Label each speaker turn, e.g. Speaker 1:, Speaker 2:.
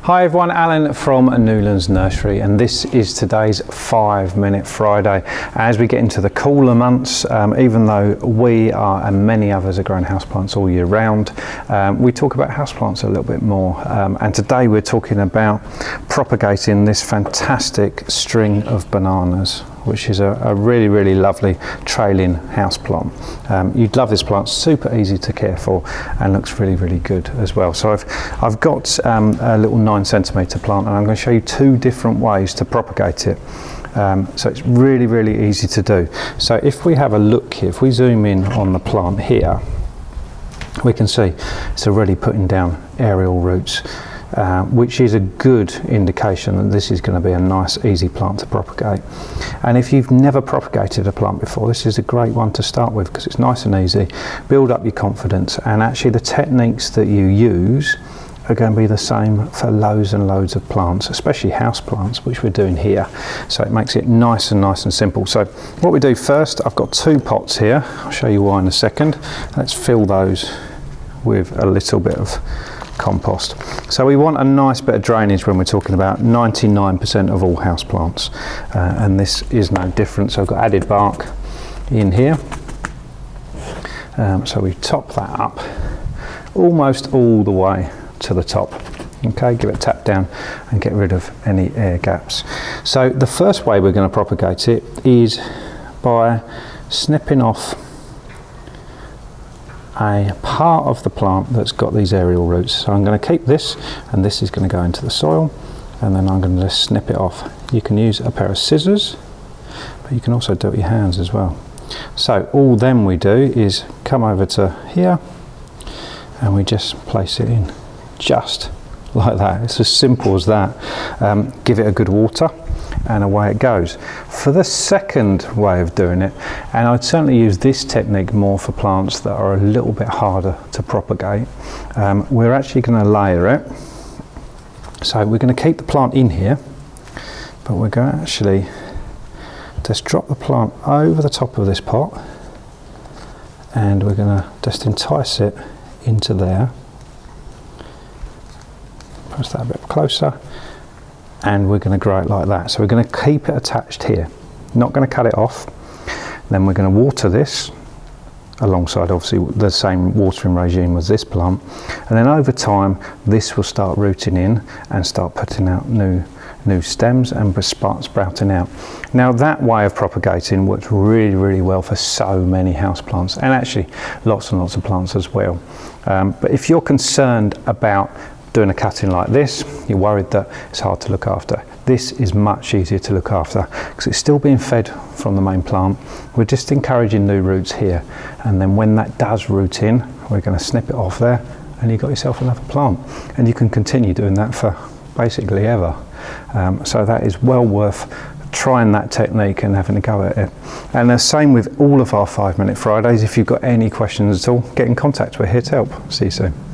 Speaker 1: Hi everyone, Alan from Newlands Nursery, and this is today's 5-minute Friday. As we get into the cooler months, even though we are and many others are growing houseplants all year round, we talk about houseplants a little bit more. And today we're talking about propagating this fantastic string of bananas, which is a really lovely trailing houseplant. You'd love this plant, super easy to care for and looks really good as well. So I've got a little 9cm plant, and I'm going to show you two different ways to propagate it. So it's really easy to do. So if we have a look here, if we zoom in on the plant here, we can see it's already putting down aerial roots, which is a good indication that this is going to be a nice easy plant to propagate. And if you've never propagated a plant before, this is a great one to start with because it's nice and easy. Build up your confidence, and actually the techniques that you use are going to be the same for loads and loads of plants, especially house plants, which we're doing here. So it makes it nice and simple. So what we do first, I've got 2 pots here. I'll show you why in a second. Let's fill those with a little bit of compost. So we want a nice bit of drainage when we're talking about 99% of all house plants, and this is no different. So I've got added bark in here, so we top that up almost all the way to the top. Okay, give it a tap down and get rid of any air gaps. So the first way we're going to propagate it is by snipping off a part of the plant that's got these aerial roots. So I'm going to keep this, and this is going to go into the soil, and then I'm going to just snip it off. You can use a pair of scissors, but you can also do it with your hands as well. So all then we do is come over to here, and we just place it in, just like that. It's as simple as that. Give it a good water, and away it goes. For the second way of doing it, and I'd certainly use this technique more for plants that are a little bit harder to propagate, we're actually going to layer it. So we're going to keep the plant in here, but we're going to actually just drop the plant over the top of this pot, and we're going to just entice it into there. Press that a bit closer, and we're going to grow it like that. So we're going to keep it attached here, not going to cut it off. Then we're going to water this alongside obviously the same watering regime as this plant, and then over time this will start rooting in and start putting out new stems and start sprouting out. Now that way of propagating works really well for so many house plants, and actually lots and lots of plants as well. But if you're concerned about doing a cutting like this, you're worried that it's hard to look after, this is much easier to look after because it's still being fed from the main plant. We're just encouraging new roots here, and then when that does root in, we're going to snip it off there, and you've got yourself another plant, and you can continue doing that for basically ever. So that is well worth trying that technique and having a go at it. And the same with all of our 5-minute Fridays. If you've got any questions at all, get in contact. We're here to help. See you soon.